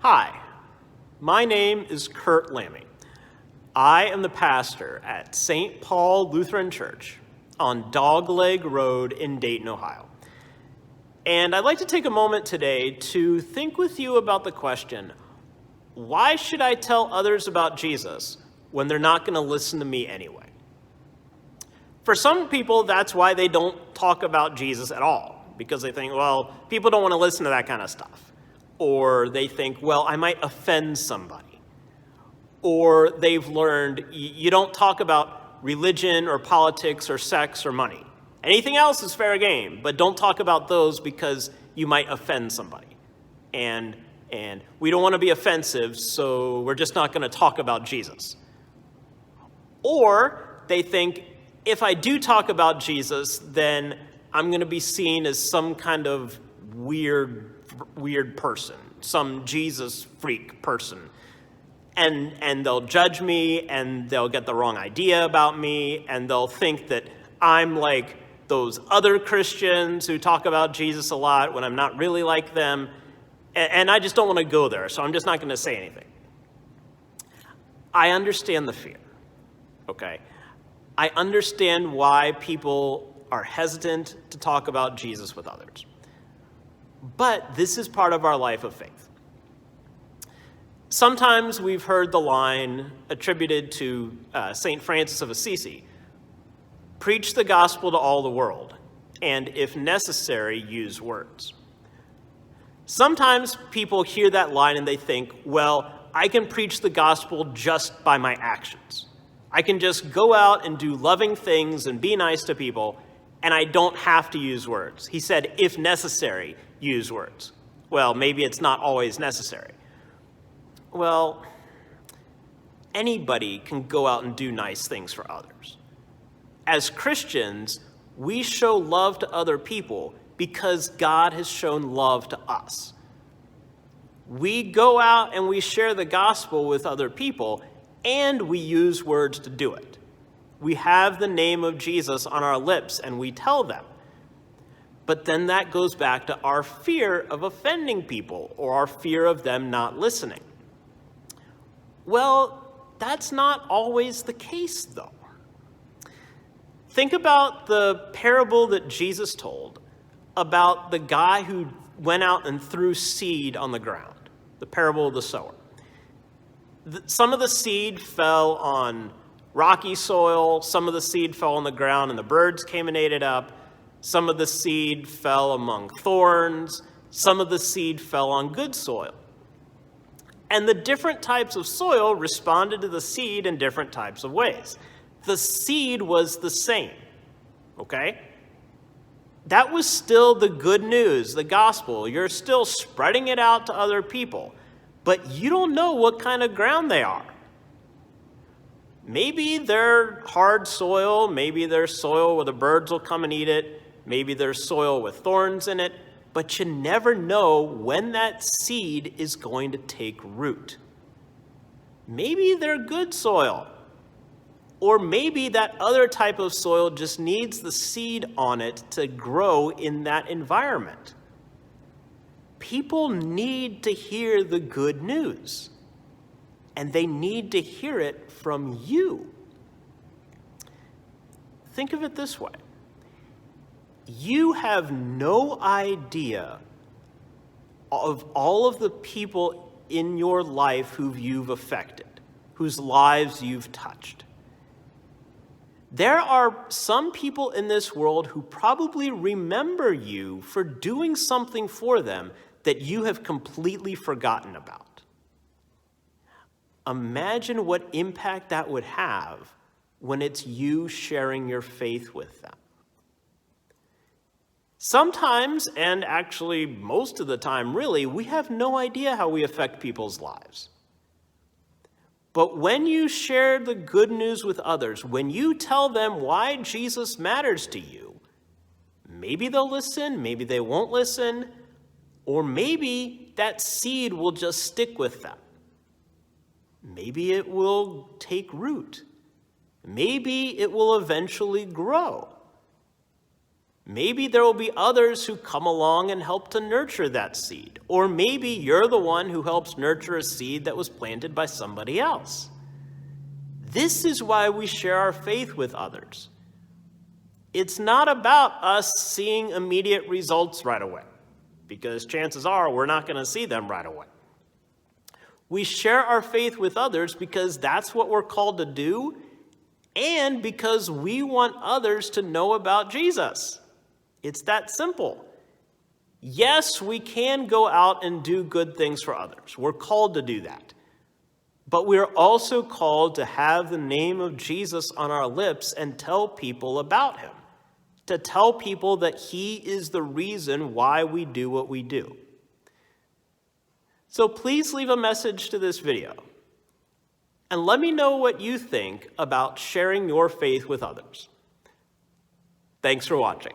Hi, my name is Kurt Lammy. I am the pastor at St Paul Lutheran Church on Dogleg Road in Dayton, Ohio. And I'd like to take a moment today to think with you about the question, why should I tell others about Jesus when they're not going to listen to me anyway? For some people, that's why they don't talk about Jesus at all, because they think, well, people don't want to listen to that kind of stuff. Or they think, well, I might offend somebody. Or they've learned you don't talk about religion or politics or sex or money. Anything else is fair game, but don't talk about those because you might offend somebody. And we don't want to be offensive, so we're just not going to talk about Jesus. Or they think, if I do talk about Jesus, then I'm going to be seen as some kind of weird person, some Jesus freak person. And they'll judge me, and they'll get the wrong idea about me, and they'll think that I'm like those other Christians who talk about Jesus a lot when I'm not really like them. And I just don't want to go there, so I'm just not going to say anything. I understand the fear, okay? I understand why people are hesitant to talk about Jesus with others. But this is part of our life of faith. Sometimes we've heard the line attributed to St. Francis of Assisi, preach the gospel to all the world, and if necessary, use words. Sometimes people hear that line and they think, well, I can preach the gospel just by my actions. I can just go out and do loving things and be nice to people, and I don't have to use words. He said, if necessary, use words. Well, maybe it's not always necessary. Well, anybody can go out and do nice things for others. As Christians, we show love to other people because God has shown love to us. We go out and we share the gospel with other people, and we use words to do it. We have the name of Jesus on our lips, and we tell them. But then that goes back to our fear of offending people or our fear of them not listening. Well, that's not always the case, though. Think about the parable that Jesus told about the guy who went out and threw seed on the ground, the parable of the sower. Some of the seed fell on rocky soil, some of the seed fell on the ground and the birds came and ate it up. Some of the seed fell among thorns. Some of the seed fell on good soil. And the different types of soil responded to the seed in different types of ways. The seed was the same, okay? That was still the good news, the gospel. You're still spreading it out to other people, but you don't know what kind of ground they are. Maybe they're hard soil, maybe they're soil where the birds will come and eat it, maybe there's soil with thorns in it, but you never know when that seed is going to take root. Maybe they're good soil, or maybe that other type of soil just needs the seed on it to grow in that environment. People need to hear the good news, and they need to hear it from you. Think of it this way. You have no idea of all of the people in your life who you've affected, whose lives you've touched. There are some people in this world who probably remember you for doing something for them that you have completely forgotten about. Imagine what impact that would have when it's you sharing your faith with them. Sometimes, and actually most of the time really, we have no idea how we affect people's lives. But when you share the good news with others, when you tell them why Jesus matters to you, maybe they'll listen, maybe they won't listen, or maybe that seed will just stick with them. Maybe it will take root. Maybe it will eventually grow. Maybe there will be others who come along and help to nurture that seed. Or maybe you're the one who helps nurture a seed that was planted by somebody else. This is why we share our faith with others. It's not about us seeing immediate results right away, because chances are we're not going to see them right away. We share our faith with others because that's what we're called to do, and because we want others to know about Jesus. It's that simple. Yes, we can go out and do good things for others. We're called to do that. But we are also called to have the name of Jesus on our lips and tell people about him, to tell people that he is the reason why we do what we do. So please leave a message to this video and let me know what you think about sharing your faith with others. Thanks for watching.